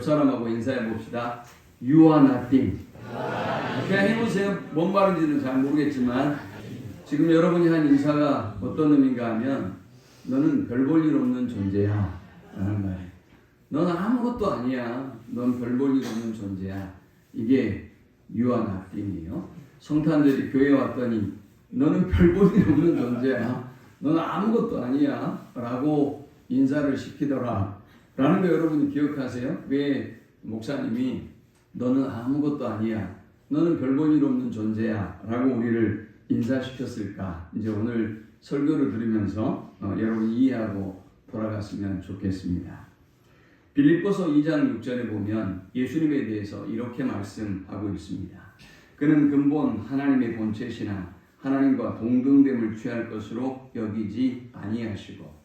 사람하고 인사해 봅시다. You are nothing. 그냥 해보세요. 뭔 말인지는 잘 모르겠지만 지금 여러분이 한 인사가 어떤 의미인가 하면 너는 별 볼 일 없는 존재야 라는 말이에요. 너는 아무것도 아니야. 넌 별 볼 일 없는 존재야. 이게 You are nothing이에요. 성탄절에 교회 왔더니 너는 별 볼 일 없는 존재야. 너는 아무것도 아니야 라고 인사를 시키더라 라는 거 여러분이 기억하세요? 왜 목사님이 너는 아무것도 아니야, 너는 별 볼 일 없는 존재야 라고 우리를 인사시켰을까? 이제 오늘 설교를 들으면서 여러분이 이해하고 돌아갔으면 좋겠습니다. 빌립보서 2장 6절에 보면 예수님에 대해서 이렇게 말씀하고 있습니다. 그는 근본 하나님의 본체시나 하나님과 동등됨을 취할 것으로 여기지 아니하시고,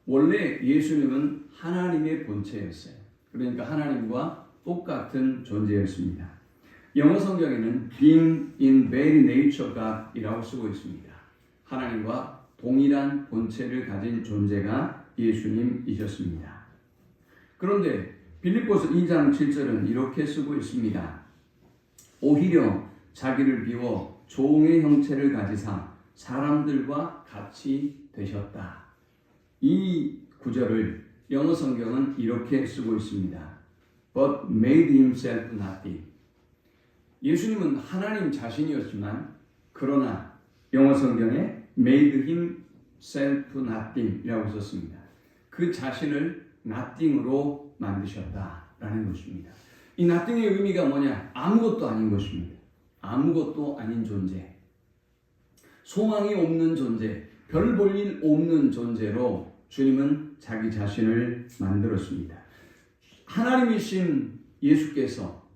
원래 예수님은 하나님의 본체였어요. 그러니까 하나님과 똑같은 존재였습니다. 영어 성경에는 being in very nature God이라고 쓰고 있습니다. 하나님과 동일한 본체를 가진 존재가 예수님이셨습니다. 그런데 빌립보서 2장 7절은 이렇게 쓰고 있습니다. 오히려 자기를 비워 종의 형체를 가지사 사람들과 같이 되셨다. 이 구절을 영어 성경은 이렇게 쓰고 있습니다. But made himself nothing. 예수님은 하나님 자신이었지만 그러나 영어 성경에 made himself nothing 이라고 썼습니다. 그 자신을 nothing으로 만드셨다라는 것입니다. 이 nothing의 의미가 뭐냐? 아무것도 아닌 것입니다. 아무것도 아닌 존재, 소망이 없는 존재, 별 볼 일 없는 존재로 주님은 자기 자신을 만들었습니다. 하나님이신 예수께서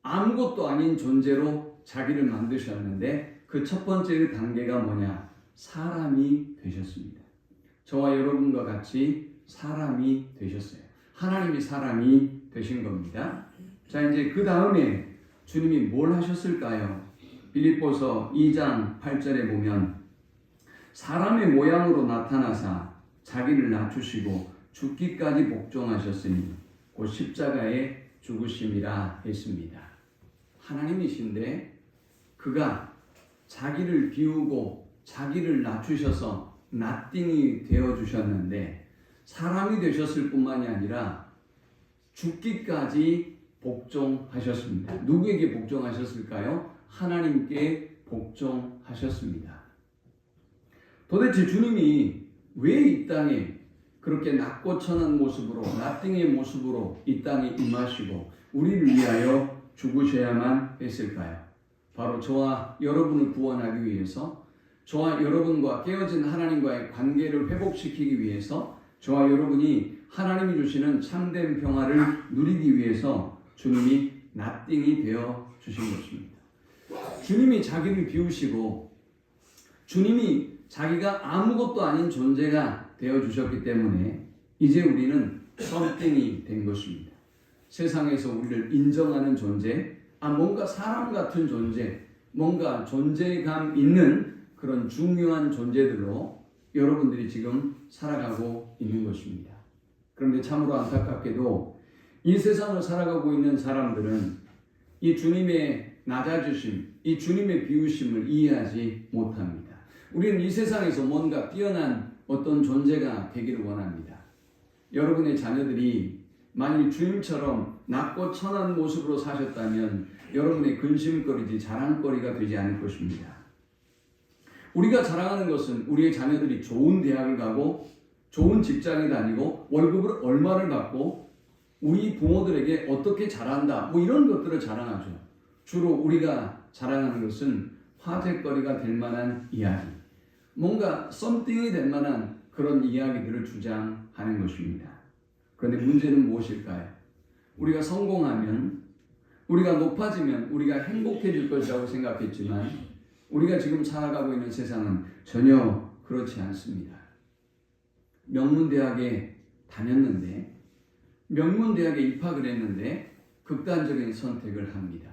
아무것도 아닌 존재로 자기를 만드셨는데 그 첫 번째 단계가 뭐냐? 사람이 되셨습니다. 저와 여러분과 같이 사람이 되셨어요. 하나님이 사람이 되신 겁니다. 자, 이제 그 다음에 주님이 뭘 하셨을까요? 빌립보서 2장 8절에 보면 사람의 모양으로 나타나사 자기를 낮추시고 죽기까지 복종하셨으니 곧 십자가에 죽으심이라 했습니다. 하나님이신데 그가 자기를 비우고 자기를 낮추셔서 nothing이 되어주셨는데 사람이 되셨을 뿐만이 아니라 죽기까지 복종하셨습니다. 누구에게 복종하셨을까요? 하나님께 복종하셨습니다. 도대체 주님이 왜 이 땅에 그렇게 낮고 천한 모습으로, nothing의 모습으로 이 땅에 임하시고 우리를 위하여 죽으셔야만 했을까요? 바로 저와 여러분을 구원하기 위해서, 저와 여러분과 깨어진 하나님과의 관계를 회복시키기 위해서, 저와 여러분이 하나님이 주시는 참된 평화를 누리기 위해서 주님이 nothing이 되어 주신 것입니다. 주님이 자기를 비우시고 주님이 자기가 아무것도 아닌 존재가 되어주셨기 때문에 이제 우리는 something이 된 것입니다. 세상에서 우리를 인정하는 존재, 뭔가 사람 같은 존재, 뭔가 존재감 있는 그런 중요한 존재들로 여러분들이 지금 살아가고 있는 것입니다. 그런데 참으로 안타깝게도 이 세상을 살아가고 있는 사람들은 이 주님의 낮아주심, 이 주님의 비우심을 이해하지 못합니다. 우리는 이 세상에서 뭔가 뛰어난 어떤 존재가 되기를 원합니다. 여러분의 자녀들이 만일 주님처럼 낮고 천한 모습으로 사셨다면 여러분의 근심거리지 자랑거리가 되지 않을 것입니다. 우리가 자랑하는 것은 우리의 자녀들이 좋은 대학을 가고 좋은 직장에 다니고 월급을 얼마를 받고 우리 부모들에게 어떻게 잘한다, 이런 것들을 자랑하죠. 주로 우리가 자랑하는 것은 화제거리가 될 만한 이야기, 뭔가 something이 될 만한 그런 이야기들을 주장하는 것입니다. 그런데 문제는 무엇일까요? 우리가 성공하면, 우리가 높아지면 우리가 행복해질 것이라고 생각했지만 우리가 지금 살아가고 있는 세상은 전혀 그렇지 않습니다. 명문대학에 다녔는데, 명문대학에 입학을 했는데 극단적인 선택을 합니다.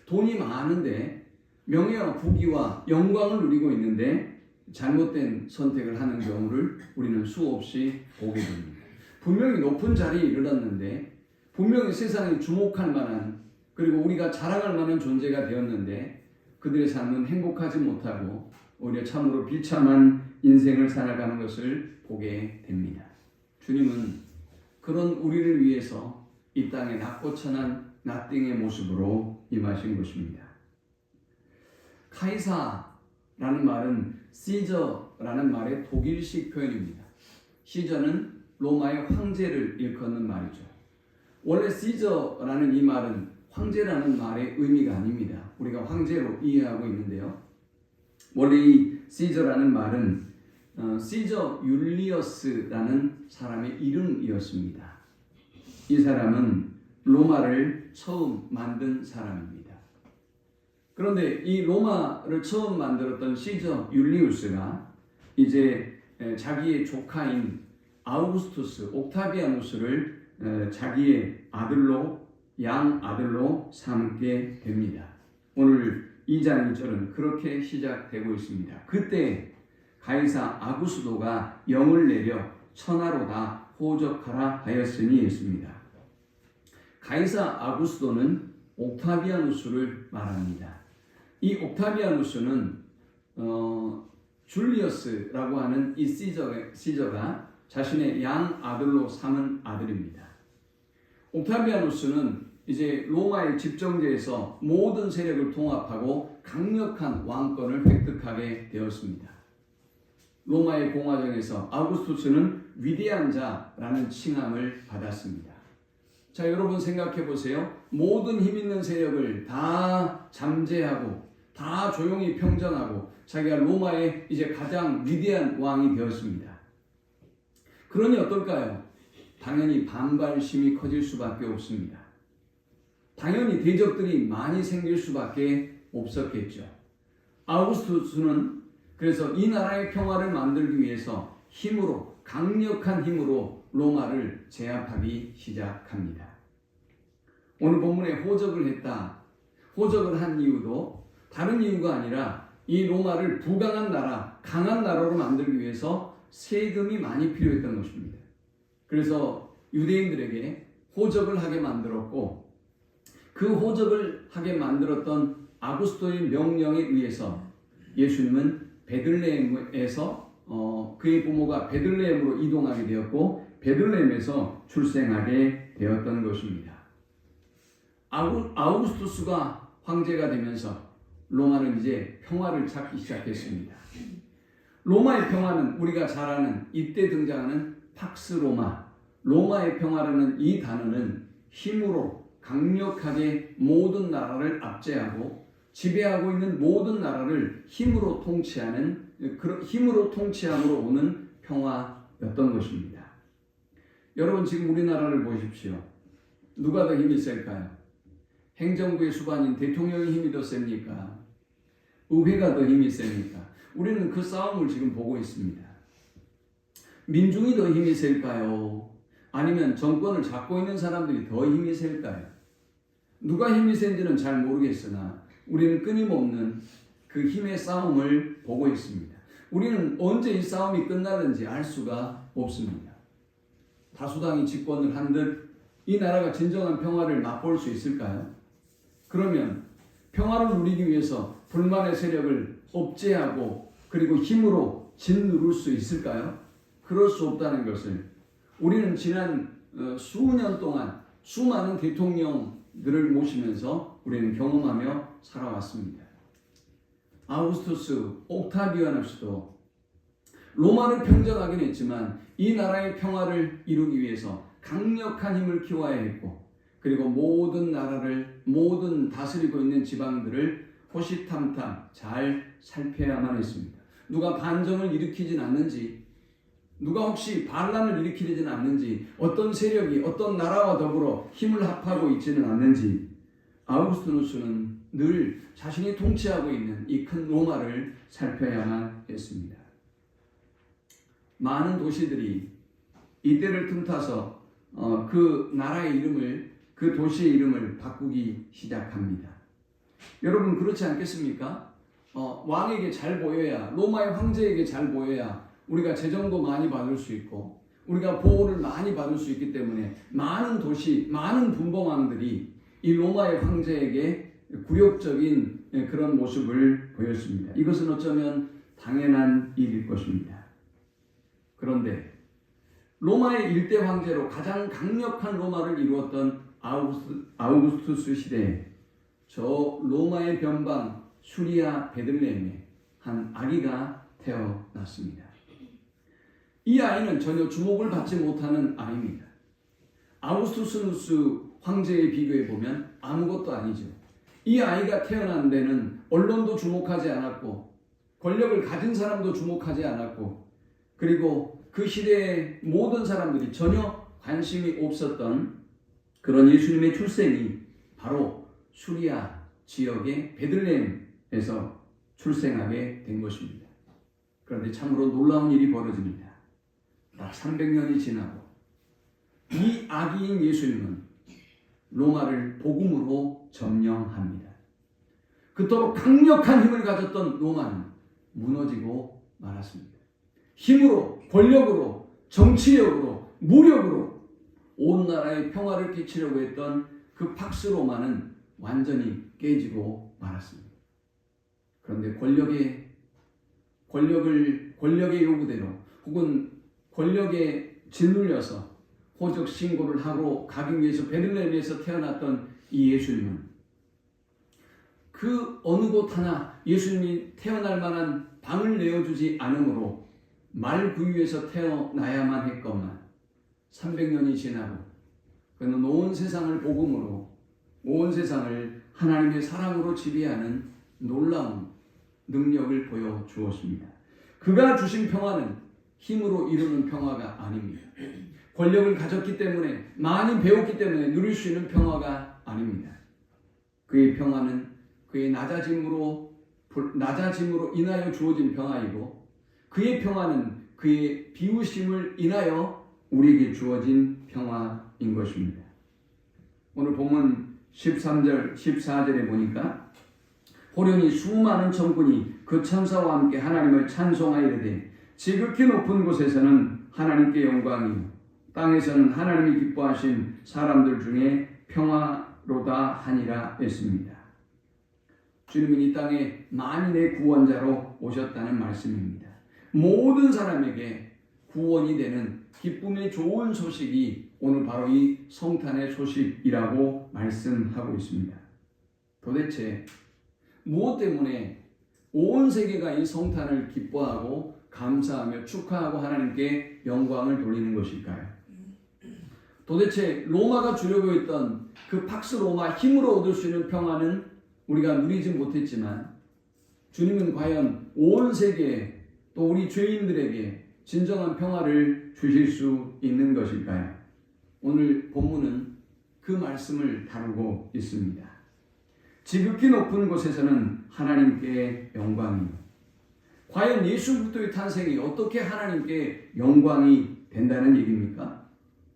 돈이 많은데 명예와 부귀와 영광을 누리고 있는데 잘못된 선택을 하는 경우를 우리는 수없이 보게 됩니다. 분명히 높은 자리에 이르렀는데 분명히 세상이 주목할 만한 그리고 우리가 자랑할 만한 존재가 되었는데 그들의 삶은 행복하지 못하고 오히려 참으로 비참한 인생을 살아가는 것을 보게 됩니다. 주님은 그런 우리를 위해서 이 땅에 낮고 천한 나띵의 모습으로 임하신 것입니다. 카이사라는 말은 시저라는 말의 독일식 표현입니다. 시저는 로마의 황제를 일컫는 말이죠. 원래 시저라는 이 말은 황제라는 말의 의미가 아닙니다. 우리가 황제로 이해하고 있는데요. 원래 이 시저라는 말은 시저 율리어스라는 사람의 이름이었습니다. 이 사람은 로마를 처음 만든 사람입니다. 그런데 이 로마를 처음 만들었던 시저 율리우스가 이제 자기의 조카인 아우구스투스 옥타비아누스를 자기의 아들로 양아들로 삼게 됩니다. 오늘 2장 2절은 그렇게 시작되고 있습니다. 그때 가이사 아구스도가 영을 내려 천하로 다 호적하라 하였으니 했습니다. 가이사 아구스도는 옥타비아누스를 말합니다. 이 옥타비아누스는 줄리어스라고 하는 이 시저가 자신의 양아들로 삼은 아들입니다. 옥타비아누스는 이제 로마의 집정지에서 모든 세력을 통합하고 강력한 왕권을 획득하게 되었습니다. 로마의 공화정에서 아우구스투스는 위대한 자라는 칭함을 받았습니다. 자, 여러분 생각해 보세요. 모든 힘 있는 세력을 다 잠재하고 다 조용히 평정하고 자기가 로마의 이제 가장 위대한 왕이 되었습니다. 그러니 어떨까요? 당연히 반발심이 커질 수밖에 없습니다. 당연히 대적들이 많이 생길 수밖에 없었겠죠. 아우구스투스는 그래서 이 나라의 평화를 만들기 위해서 힘으로 강력한 힘으로 로마를 제압하기 시작합니다. 오늘 본문에 호적을 했다. 호적을 한 이유도 다른 이유가 아니라 이 로마를 부강한 나라, 강한 나라로 만들기 위해서 세금이 많이 필요했던 것입니다. 그래서 유대인들에게 호적을 하게 만들었고 그 호적을 하게 만들었던 아구스토의 명령에 의해서 예수님은 베들레헴에서 그의 부모가 베들레헴으로 이동하게 되었고 베들레헴에서 출생하게 되었던 것입니다. 아우구스투스가 황제가 되면서 로마는 이제 평화를 찾기 시작했습니다. 로마의 평화는 우리가 잘 아는 이때 등장하는 팍스 로마, 로마의 평화라는 이 단어는 힘으로 강력하게 모든 나라를 압제하고 지배하고 있는 모든 나라를 힘으로 통치함으로 오는 평화였던 것입니다. 여러분 지금 우리나라를 보십시오. 누가 더 힘이 셀까요? 행정부의 수반인 대통령의 힘이 더 셉니까? 의회가 더 힘이 셉니까? 우리는 그 싸움을 지금 보고 있습니다. 민중이 더 힘이 셀까요? 아니면 정권을 잡고 있는 사람들이 더 힘이 셀까요? 누가 힘이 센지는 잘 모르겠으나 우리는 끊임없는 그 힘의 싸움을 보고 있습니다. 우리는 언제 이 싸움이 끝나는지 알 수가 없습니다. 다수당이 집권을 한 듯 이 나라가 진정한 평화를 맛볼 수 있을까요? 그러면 평화를 누리기 위해서 불만의 세력을 억제하고 그리고 힘으로 짓누를 수 있을까요? 그럴 수 없다는 것을 우리는 지난 수년 동안 수많은 대통령들을 모시면서 우리는 경험하며 살아왔습니다. 아우구스투스, 옥타비아누스도 로마를 평정하긴 했지만 이 나라의 평화를 이루기 위해서 강력한 힘을 키워야 했고 그리고 모든 나라를 모든 다스리고 있는 지방들을 호시탐탐 잘 살펴야만 했습니다. 누가 반정을 일으키진 않는지 누가 혹시 반란을 일으키지는 않는지 어떤 세력이 어떤 나라와 더불어 힘을 합하고 있지는 않는지 아우구스투스는 늘 자신이 통치하고 있는 이 큰 로마를 살펴야만 했습니다. 많은 도시들이 이때를 틈타서 그 나라의 이름을 그 도시의 이름을 바꾸기 시작합니다. 여러분 그렇지 않겠습니까? 왕에게 잘 보여야 로마의 황제에게 잘 보여야 우리가 재정도 많이 받을 수 있고 우리가 보호를 많이 받을 수 있기 때문에 많은 도시, 많은 분봉왕들이 이 로마의 황제에게 굴욕적인 그런 모습을 보였습니다. 이것은 어쩌면 당연한 일일 것입니다. 그런데 로마의 일대 황제로 가장 강력한 로마를 이루었던 아우구스투스 시대에 저 로마의 변방 수리아 베들레헴에 한 아기가 태어났습니다. 이 아이는 전혀 주목을 받지 못하는 아이입니다. 아우구스투스 황제에 비교해 보면 아무것도 아니죠. 이 아이가 태어난 데는 언론도 주목하지 않았고 권력을 가진 사람도 주목하지 않았고 그리고 그 시대의 모든 사람들이 전혀 관심이 없었던 그런 예수님의 출생이 바로 수리아 지역의 베들레헴에서 출생하게 된 것입니다. 그런데 참으로 놀라운 일이 벌어집니다. 약 300년이 지나고 이 아기인 예수님은 로마를 복음으로 점령합니다. 그토록 강력한 힘을 가졌던 로마는 무너지고 말았습니다. 힘으로, 권력으로, 정치력으로, 무력으로 온 나라에 평화를 끼치려고 했던 그 팍스 로마는 완전히 깨지고 말았습니다. 그런데 권력의 요구대로 혹은 권력에 짓눌려서 호적 신고를 하고 가기 위해서 베들레헴에서 태어났던 이 예수님은 그 어느 곳 하나 예수님이 태어날 만한 방을 내어주지 않으므로 말 구유에서 태어나야만 했건만 300년이 지나고 그는 온 세상을 복음으로 온 세상을 하나님의 사랑으로 지배하는 놀라운 능력을 보여주었습니다. 그가 주신 평화는 힘으로 이루는 평화가 아닙니다. 권력을 가졌기 때문에 많이 배웠기 때문에 누릴 수 있는 평화가 아닙니다. 그의 평화는 그의 낮아짐으로 인하여 주어진 평화이고 그의 평화는 그의 비우심을 인하여 우리에게 주어진 평화인 것입니다. 오늘 본문 13절, 14절에 보니까 호련히 수많은 천군이 그 천사와 함께 하나님을 찬송하여 이르되 지극히 높은 곳에서는 하나님께 영광이요 땅에서는 하나님이 기뻐하신 사람들 중에 평화로다 하니라 했습니다. 주님은 이 땅에 만인의 구원자로 오셨다는 말씀입니다. 모든 사람에게 구원이 되는 기쁨의 좋은 소식이 오늘 바로 이 성탄의 소식이라고 말씀하고 있습니다. 도대체 무엇 때문에 온 세계가 이 성탄을 기뻐하고 감사하며 축하하고 하나님께 영광을 돌리는 것일까요? 도대체 로마가 주려고 했던 그 팍스 로마 힘으로 얻을 수 있는 평화는 우리가 누리지 못했지만 주님은 과연 온 세계에 또 우리 죄인들에게 진정한 평화를 주실 수 있는 것일까요? 오늘 본문은 그 말씀을 다루고 있습니다. 지극히 높은 곳에서는 하나님께 영광이요. 과연 예수 그리스도의 탄생이 어떻게 하나님께 영광이 된다는 얘기입니까?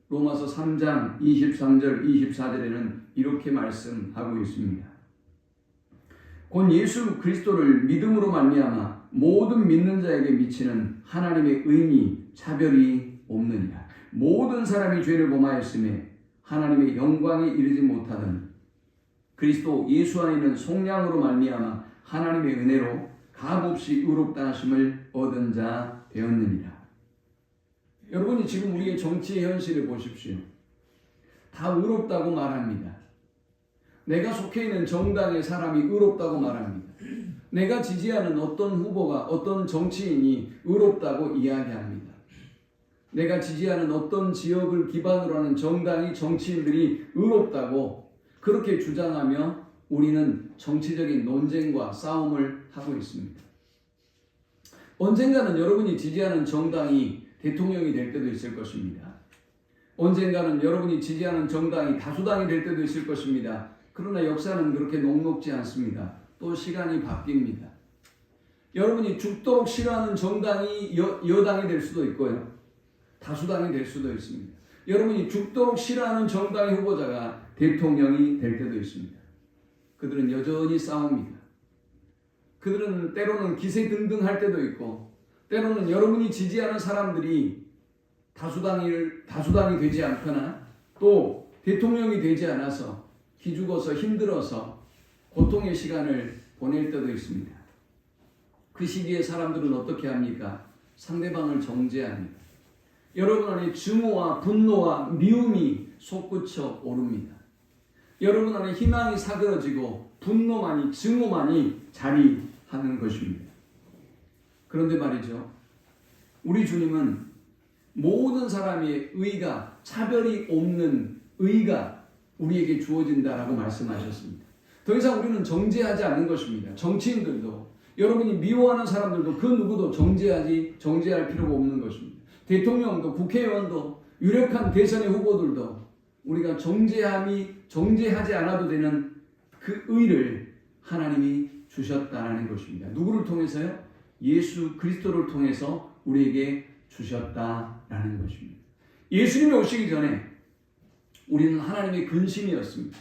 로마서 3장 23절 24절에는 이렇게 말씀하고 있습니다. 곧 예수 그리스도를 믿음으로 말미암아 모든 믿는 자에게 미치는 하나님의 의미 차별이 없느니라. 모든 사람이 죄를 범하였음에 하나님의 영광에 이르지 못하던 그리스도 예수 안에 있는 속량으로 말미암아 하나님의 은혜로 값없이 의롭다 하심을 얻은 자 되었느니라. 여러분이 지금 우리의 정치의 현실을 보십시오. 다 의롭다고 말합니다. 내가 속해 있는 정당의 사람이 의롭다고 말합니다. 내가 지지하는 어떤 후보가 어떤 정치인이 의롭다고 이야기합니다. 내가 지지하는 어떤 지역을 기반으로 하는 정당이 정치인들이 의롭다고 그렇게 주장하며 우리는 정치적인 논쟁과 싸움을 하고 있습니다. 언젠가는 여러분이 지지하는 정당이 대통령이 될 때도 있을 것입니다. 언젠가는 여러분이 지지하는 정당이 다수당이 될 때도 있을 것입니다. 그러나 역사는 그렇게 녹록지 않습니다. 또 시간이 바뀝니다. 여러분이 죽도록 싫어하는 정당이 여당이 될 수도 있고요. 다수당이 될 수도 있습니다. 여러분이 죽도록 싫어하는 정당의 후보자가 대통령이 될 때도 있습니다. 그들은 여전히 싸웁니다. 그들은 때로는 기세등등할 때도 있고 때로는 여러분이 지지하는 사람들이 다수당이 되지 않거나 또 대통령이 되지 않아서 기죽어서 힘들어서 고통의 시간을 보낼 때도 있습니다. 그 시기에 사람들은 어떻게 합니까? 상대방을 정죄합니다. 여러분 안에 증오와 분노와 미움이 솟구쳐 오릅니다. 여러분 안에 희망이 사그러지고 분노만이, 증오만이 자리하는 것입니다. 그런데 말이죠, 우리 주님은 모든 사람의 의가, 차별이 없는 의가 우리에게 주어진다라고 말씀하셨습니다. 더 이상 우리는 정죄하지 않는 것입니다. 정치인들도, 여러분이 미워하는 사람들도 그 누구도 정죄할 필요가 없는 것입니다. 대통령도, 국회의원도, 유력한 대선의 후보들도 우리가 정죄하지 않아도 되는 그 의를 하나님이 주셨다라는 것입니다. 누구를 통해서요? 예수 그리스도를 통해서 우리에게 주셨다라는 것입니다. 예수님이 오시기 전에 우리는 하나님의 근심이었습니다.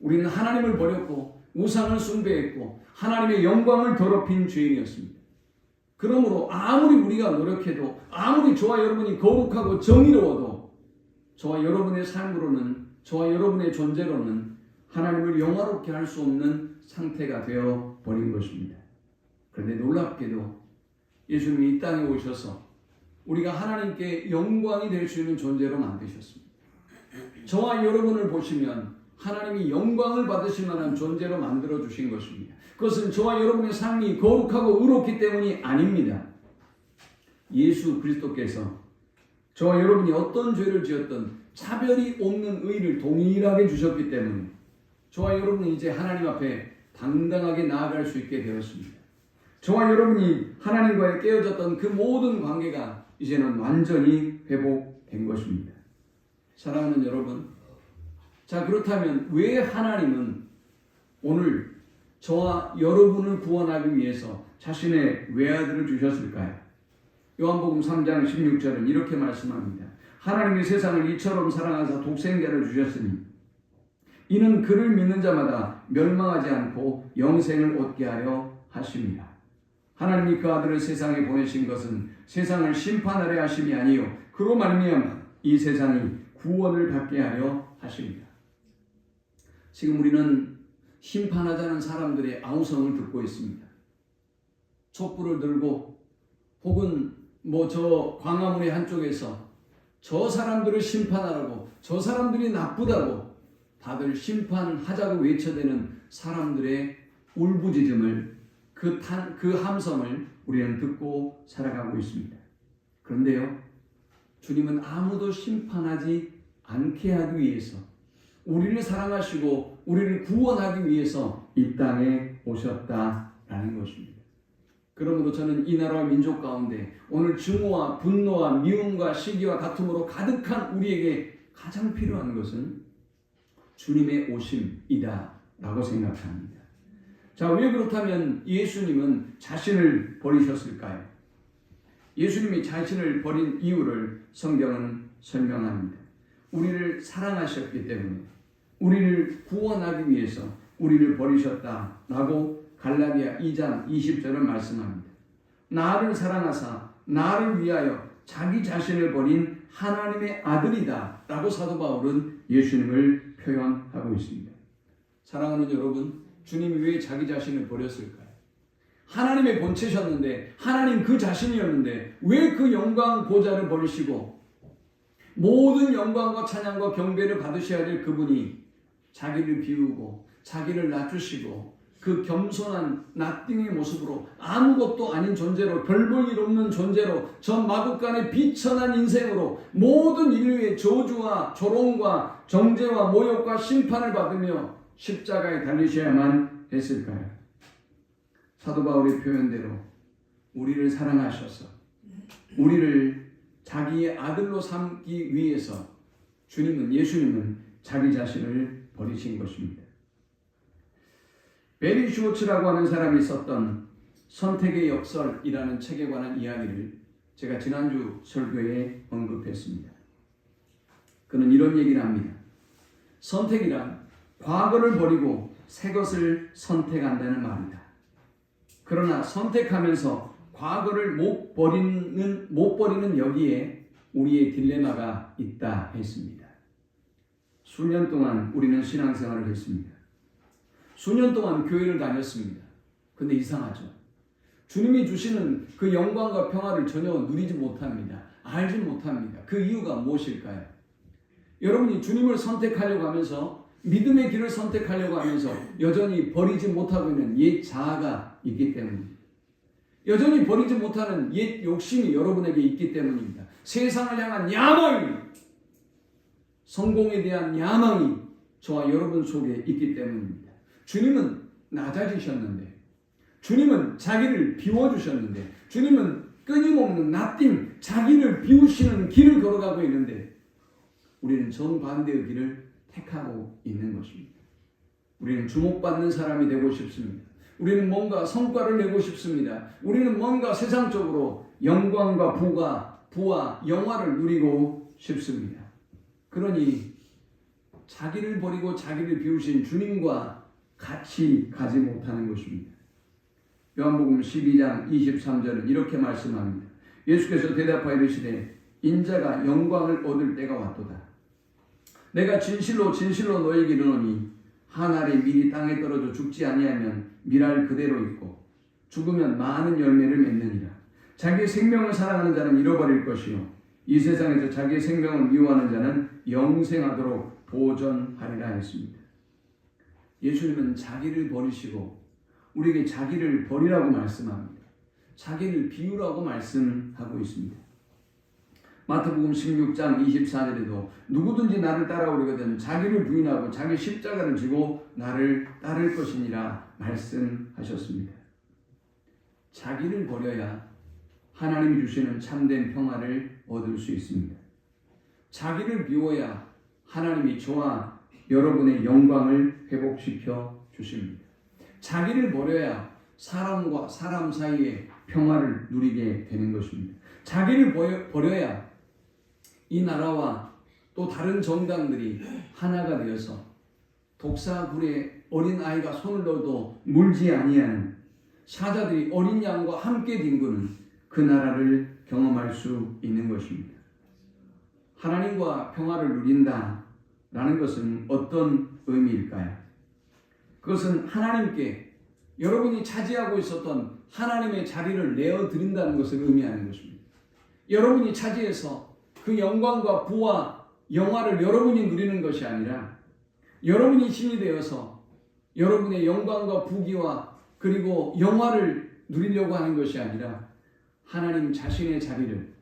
우리는 하나님을 버렸고 우상을 숭배했고 하나님의 영광을 더럽힌 죄인이었습니다. 그러므로 아무리 우리가 노력해도, 아무리 저와 여러분이 거룩하고 정의로워도 저와 여러분의 삶으로는, 저와 여러분의 존재로는 하나님을 영화롭게 할 수 없는 상태가 되어버린 것입니다. 그런데 놀랍게도 예수님이 이 땅에 오셔서 우리가 하나님께 영광이 될 수 있는 존재로 만드셨습니다. 저와 여러분을 보시면 하나님이 영광을 받으실 만한 존재로 만들어주신 것입니다. 그것은 저와 여러분의 삶이 거룩하고 의롭기 때문이 아닙니다. 예수 그리스도께서 저와 여러분이 어떤 죄를 지었던 차별이 없는 의를 동일하게 주셨기 때문에 저와 여러분은 이제 하나님 앞에 당당하게 나아갈 수 있게 되었습니다. 저와 여러분이 하나님과의 깨어졌던 그 모든 관계가 이제는 완전히 회복된 것입니다. 사랑하는 여러분, 자, 그렇다면 왜 하나님은 오늘 저와 여러분을 구원하기 위해서 자신의 외아들을 주셨을까요? 요한복음 3장 16절은 이렇게 말씀합니다. 하나님이 세상을 이처럼 사랑하사 독생자를 주셨으니 이는 그를 믿는 자마다 멸망하지 않고 영생을 얻게 하려 하심이라. 하나님이 그 아들을 세상에 보내신 것은 세상을 심판하려 하심이 아니요 그로 말미암아 이 세상이 구원을 받게 하려 하십니다. 지금 우리는 심판하자는 사람들의 아우성을 듣고 있습니다. 촛불을 들고 혹은 저 광화문의 한쪽에서 저 사람들을 심판하라고, 저 사람들이 나쁘다고 다들 심판하자고 외쳐대는 사람들의 울부짖음을, 그 함성을 우리는 듣고 살아가고 있습니다. 그런데요, 주님은 아무도 심판하지 않게 하기 위해서, 우리를 사랑하시고 우리를 구원하기 위해서 이 땅에 오셨다라는 것입니다. 그러므로 저는 이 나라와 민족 가운데 오늘 증오와 분노와 미움과 시기와 다툼으로 가득한 우리에게 가장 필요한 것은 주님의 오심이다 라고 생각합니다. 자, 왜 그렇다면 예수님은 자신을 버리셨을까요? 예수님이 자신을 버린 이유를 성경은 설명합니다. 우리를 사랑하셨기 때문에, 우리를 구원하기 위해서 우리를 버리셨다라고 갈라디아 2장 20절은 말씀합니다. 나를 사랑하사 나를 위하여 자기 자신을 버린 하나님의 아들이다 라고 사도 바울은 예수님을 표현하고 있습니다. 사랑하는 여러분, 주님이 왜 자기 자신을 버렸을까요? 하나님의 본체셨는데, 하나님 그 자신이었는데 왜 그 영광 보좌를 버리시고 모든 영광과 찬양과 경배를 받으셔야 될 그분이 자기를 비우고 자기를 낮추시고 그 겸손한 나띵의 모습으로 아무것도 아닌 존재로, 별 볼 일 없는 존재로, 저 마국간의 비천한 인생으로 모든 인류의 저주와 조롱과 정죄와 모욕과 심판을 받으며 십자가에 달리셔야만 했을까요? 사도 바울의 표현대로 우리를 사랑하셔서 우리를 자기의 아들로 삼기 위해서 예수님은 자기 자신을 버리신 것입니다. 베리 슈워츠라고 하는 사람이 썼던 선택의 역설이라는 책에 관한 이야기를 제가 지난주 설교에 언급했습니다. 그는 이런 얘기를 합니다. 선택이란 과거를 버리고 새 것을 선택한다는 말이다. 그러나 선택하면서 과거를 못 버리는 여기에 우리의 딜레마가 있다 했습니다. 수년 동안 우리는 신앙생활을 했습니다. 수년 동안 교회를 다녔습니다. 근데 이상하죠. 주님이 주시는 그 영광과 평화를 전혀 누리지 못합니다. 알지 못합니다. 그 이유가 무엇일까요? 여러분이 주님을 선택하려고 하면서, 믿음의 길을 선택하려고 하면서 여전히 버리지 못하고 있는 옛 자아가 있기 때문입니다. 여전히 버리지 못하는 옛 욕심이 여러분에게 있기 때문입니다. 세상을 향한 야망이, 성공에 대한 야망이 저와 여러분 속에 있기 때문입니다. 주님은 낮아지셨는데, 주님은 자기를 비워주셨는데, 주님은 끊임없는 나띵, 자기를 비우시는 길을 걸어가고 있는데 우리는 정반대의 길을 택하고 있는 것입니다. 우리는 주목받는 사람이 되고 싶습니다. 우리는 뭔가 성과를 내고 싶습니다. 우리는 뭔가 세상적으로 영광과 부와 영화를 누리고 싶습니다. 그러니 자기를 버리고 자기를 비우신 주님과 같이 가지 못하는 것입니다. 요한복음 12장 23절은 이렇게 말씀합니다. 예수께서 대답하여 이르시되 인자가 영광을 얻을 때가 왔도다. 내가 진실로 진실로 너에게 이르노니 한 알이 미리 땅에 떨어져 죽지 아니하면 밀알 그대로 있고 죽으면 많은 열매를 맺느니라. 자기의 생명을 사랑하는 자는 잃어버릴 것이요 이 세상에서 자기의 생명을 미워하는 자는 영생하도록 보존하리라 했습니다. 예수님은 자기를 버리시고 우리에게 자기를 버리라고 말씀합니다. 자기를 비우라고 말씀하고 있습니다. 마태복음 16장 24절에도 누구든지 나를 따라오려거든 자기를 부인하고 자기 십자가를 지고 나를 따를 것이니라 말씀하셨습니다. 자기를 버려야 하나님이 주시는 참된 평화를 얻을 수 있습니다. 자기를 비워야 하나님이 저와 여러분의 영광을 회복시켜 주십니다. 자기를 버려야 사람과 사람 사이에 평화를 누리게 되는 것입니다. 자기를 버려야 이 나라와 또 다른 정당들이 하나가 되어서 독사굴에 어린 아이가 손을 넣어도 물지 아니하는 사자들이 어린 양과 함께 뒹구는 그 나라를 경험할 수 있는 것입니다. 하나님과 평화를 누린다라는 것은 어떤 의미일까요? 그것은 하나님께 여러분이 차지하고 있었던 하나님의 자리를 내어드린다는 것을 의미하는 것입니다. 여러분이 차지해서 그 영광과 부와 영화를 여러분이 누리는 것이 아니라 여러분이 힘이 되어서 여러분의 영광과 부귀와 그리고 영화를 누리려고 하는 것이 아니라 하나님 자신의 자리를,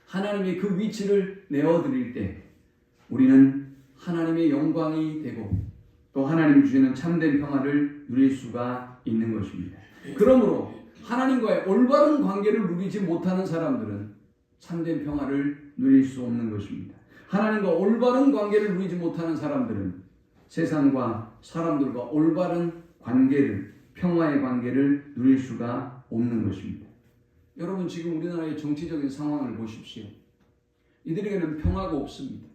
하나님의 그 위치를 내어드릴 때 우리는 하나님의 영광이 되고 또 하나님 주시는 참된 평화를 누릴 수가 있는 것입니다. 그러므로 하나님과의 올바른 관계를 누리지 못하는 사람들은 참된 평화를 누릴 수 없는 것입니다. 하나님과 올바른 관계를 누리지 못하는 사람들은 세상과 사람들과 올바른 관계를, 평화의 관계를 누릴 수가 없는 것입니다. 여러분 지금 우리나라의 정치적인 상황을 보십시오. 이들에게는 평화가 없습니다.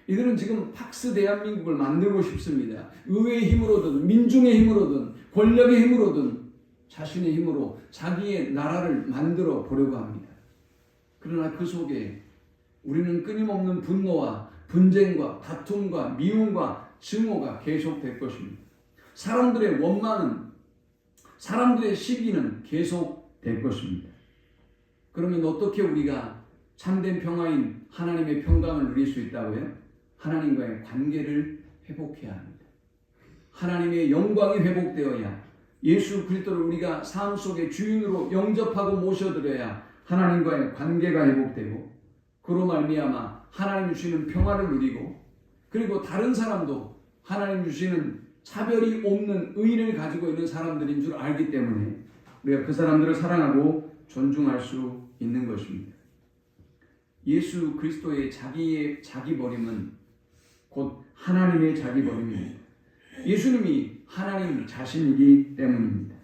이들은 지금 팍스 대한민국을 만들고 싶습니다. 의회의 힘으로든 민중의 힘으로든 권력의 힘으로든 자신의 힘으로 자기의 나라를 만들어 보려고 합니다. 그러나 그 속에 우리는 끊임없는 분노와 분쟁과 다툼과 미움과 증오가 계속될 것입니다. 사람들의 원망은, 사람들의 시기는 계속될 것입니다. 그러면 어떻게 우리가 참된 평화인 하나님의 평강을 누릴 수 있다고요? 하나님과의 관계를 회복해야 합니다. 하나님의 영광이 회복되어야 예수 그리스도를 우리가 삶 속의 주인으로 영접하고 모셔드려야 하나님과의 관계가 회복되고 그로 말미암아 하나님 주시는 평화를 누리고 그리고 다른 사람도 하나님 주시는 차별이 없는 의를 가지고 있는 사람들인 줄 알기 때문에 우리가 그 사람들을 사랑하고 존중할 수 있는 것입니다. 예수 그리스도의 자기 버림은 곧 하나님의 자기 버림입니다. 예수님이 하나님 자신이기 때문입니다.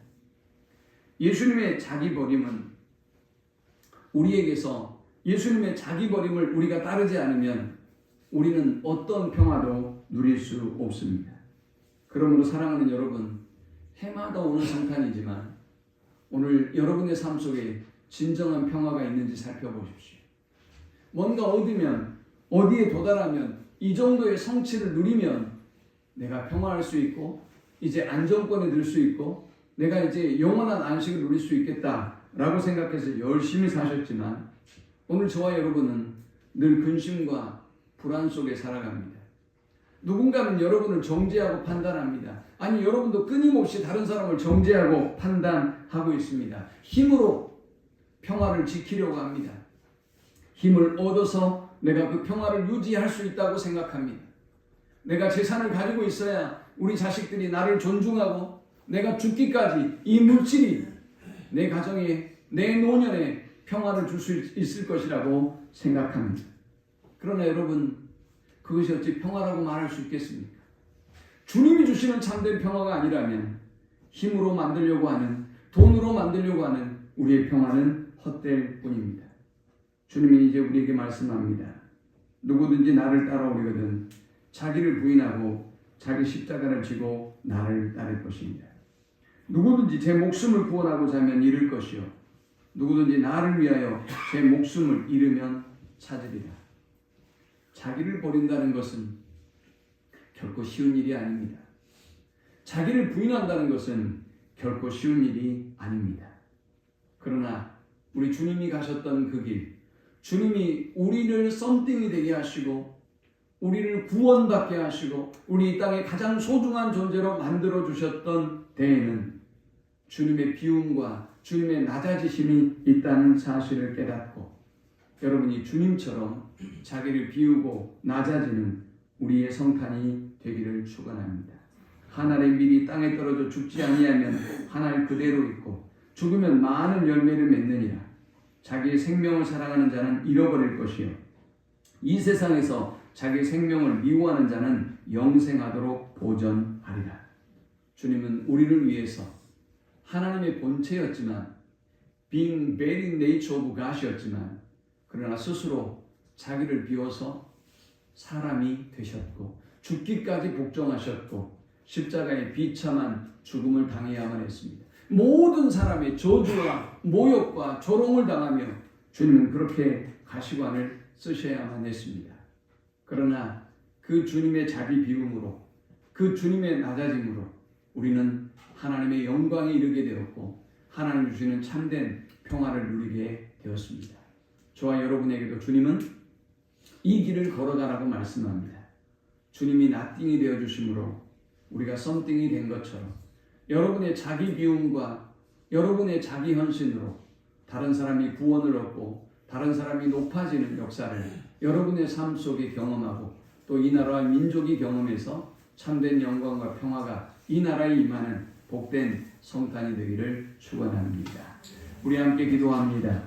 예수님의 자기 버림은 우리에게서 예수님의 자기 버림을 우리가 따르지 않으면 우리는 어떤 평화도 누릴 수 없습니다. 그러므로 사랑하는 여러분, 해마다 오는 성탄이지만 오늘 여러분의 삶 속에 진정한 평화가 있는지 살펴보십시오. 뭔가 얻으면, 어디에 도달하면, 이 정도의 성취를 누리면 내가 평화할 수 있고 이제 안정권에 들 수 있고 내가 이제 영원한 안식을 누릴 수 있겠다라고 생각해서 열심히 사셨지만 오늘 저와 여러분은 늘 근심과 불안 속에 살아갑니다. 누군가는 여러분을 정죄하고 판단합니다. 아니, 여러분도 끊임없이 다른 사람을 정죄하고 판단하고 있습니다. 힘으로 평화를 지키려고 합니다. 힘을 얻어서 내가 그 평화를 유지할 수 있다고 생각합니다. 내가 재산을 가지고 있어야 우리 자식들이 나를 존중하고 내가 죽기까지 이 물질이 내 가정에, 내 노년에 평화를 줄 수 있을 것이라고 생각합니다. 그러나 여러분, 그것이 어찌 평화라고 말할 수 있겠습니까? 주님이 주시는 참된 평화가 아니라면 힘으로 만들려고 하는, 돈으로 만들려고 하는 우리의 평화는 헛될 뿐입니다. 주님이 이제 우리에게 말씀합니다. 누구든지 나를 따라오려거든 자기를 부인하고 자기 십자가를 지고 나를 따를 것입니다. 누구든지 제 목숨을 구원하고자 하면 잃을 것이요 누구든지 나를 위하여 제 목숨을 잃으면 찾으리라. 자기를 버린다는 것은 결코 쉬운 일이 아닙니다. 자기를 부인한다는 것은 결코 쉬운 일이 아닙니다. 그러나 우리 주님이 가셨던 그 길, 주님이 우리를 썸띵이 되게 하시고 우리를 구원받게 하시고 우리 이 땅의 가장 소중한 존재로 만들어 주셨던 때에는 주님의 비움과 주님의 낮아지심이 있다는 사실을 깨닫고 여러분이 주님처럼 자기를 비우고 낮아지는 우리의 성탄이 되기를 축원합니다. 한 알의 밀이 땅에 떨어져 죽지 아니하면 한 알 그대로 있고 죽으면 많은 열매를 맺느니라. 자기의 생명을 사랑하는 자는 잃어버릴 것이요 이 세상에서 자기의 생명을 미워하는 자는 영생하도록 보전하리라. 주님은 우리를 위해서 하나님의 본체였지만 being very nature of God이었지만 그러나 스스로 자기를 비워서 사람이 되셨고 죽기까지 복종하셨고 십자가의 비참한 죽음을 당해야만 했습니다. 모든 사람의 저주와 모욕과 조롱을 당하며 주님은 그렇게 가시관을 쓰셔야만 했습니다. 그러나 그 주님의 자비 비움으로 그 주님의 낮아짐으로 우리는 하나님의 영광에 이르게 되었고 하나님 주시는 참된 평화를 누리게 되었습니다. 저와 여러분에게도 주님은 이 길을 걸어가라고 말씀합니다. 주님이 낫띵이 되어주심으로 우리가 썸띵이 된 것처럼 여러분의 자기 비움과 여러분의 자기 헌신으로 다른 사람이 구원을 얻고 다른 사람이 높아지는 역사를 여러분의 삶 속에 경험하고 또 이 나라와 민족이 경험해서 참된 영광과 평화가 이 나라에 임하는 복된 성탄이 되기를 축원합니다. 우리 함께 기도합니다.